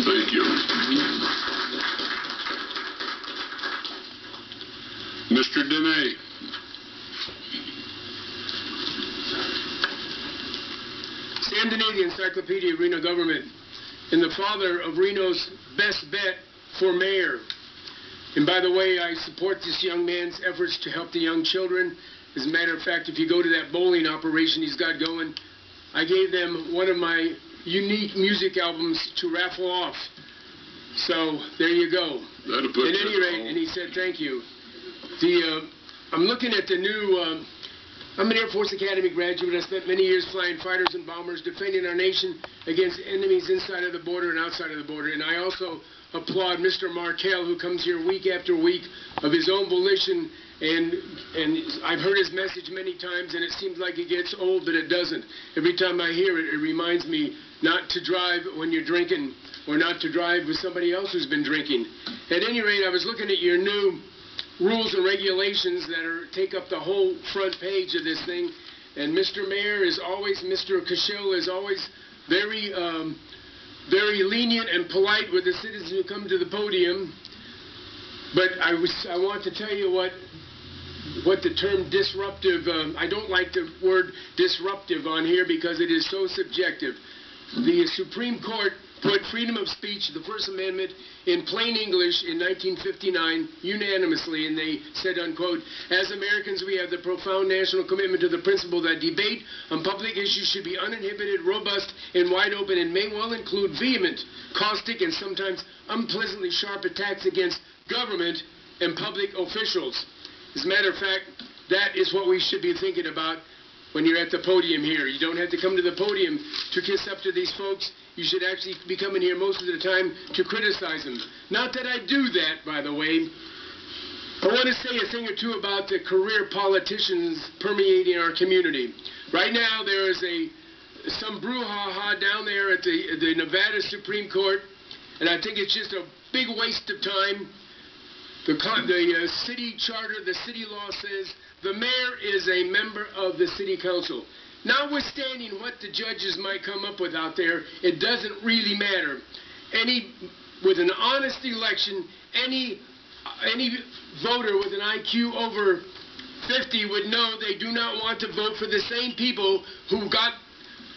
Thank you. Mr. Dehne. Sam Dehne, the Encyclopedia of Reno Government, and the father of Reno's best bet for mayor. And by the way, I support this young man's efforts to help the young children. As a matter of fact, if you go to that bowling operation he's got going, I gave them one of my unique music albums to raffle off. So there you go. At any rate, and he said thank you. I'm looking at the new, I'm an Air Force Academy graduate. I spent many years flying fighters and bombers, defending our nation against enemies inside of the border and outside of the border. And I also applaud Mr. Markell, who comes here week after week of his own volition. And I've heard his message many times, and it seems like it gets old, but it doesn't. Every time I hear it, it reminds me not to drive when you're drinking, or not to drive with somebody else who's been drinking. At any rate, I was looking at your new rules and regulations that take up the whole front page of this thing, and Mr. Mayor is always, Mr. Cashel is always very lenient and polite with the citizens who come to the podium. But I want to tell you what the term disruptive, I don't like the word disruptive on here because it is so subjective. The Supreme Court put freedom of speech, the First Amendment, in plain English in 1959 unanimously, and they said, unquote, as Americans we have the profound national commitment to the principle that debate on public issues should be uninhibited, robust, and wide open, and may well include vehement, caustic, and sometimes unpleasantly sharp attacks against government and public officials. As a matter of fact, that is what we should be thinking about when you're at the podium here. You don't have to come to the podium to kiss up to these folks. You should actually be coming here most of the time to criticize them. Not that I do that, by the way. I want to say a thing or two about the career politicians permeating our community. Right now, there is some brouhaha down there at the Nevada Supreme Court, and I think it's just a big waste of time. The city charter, the city law says the mayor is a member of the city council. Notwithstanding what the judges might come up with out there, it doesn't really matter. With an honest election, any voter with an IQ over 50 would know they do not want to vote for the same people who got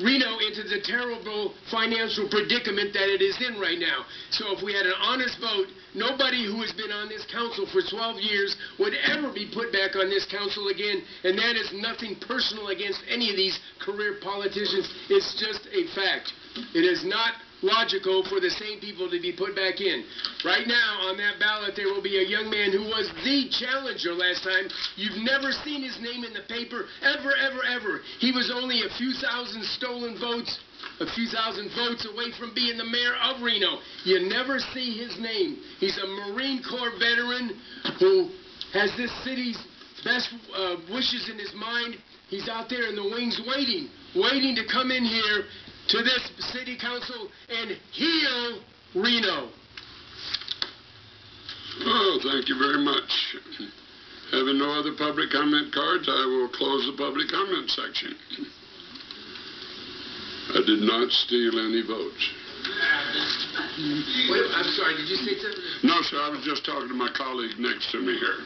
Reno into the terrible financial predicament that it is in right now. So if we had an honest vote, nobody who has been on this council for 12 years would ever be put back on this council again, and that is nothing personal against any of these career politicians. It's just a fact. It is not logical for the same people to be put back in. Right now, on that ballot, there will be a young man who was the challenger last time. You've never seen his name in the paper, ever, ever, ever. He was only a few thousand stolen votes, a few thousand votes away from being the mayor of Reno. You never see his name. He's a Marine Corps veteran who has this city's best wishes in his mind. He's out there in the wings waiting to come in here to this city council and heal Reno. Oh, thank you very much. Having no other public comment cards, I will close the public comment section. I did not steal any votes. Wait, I'm sorry, did you say something? No, sir, I was just talking to my colleague next to me here.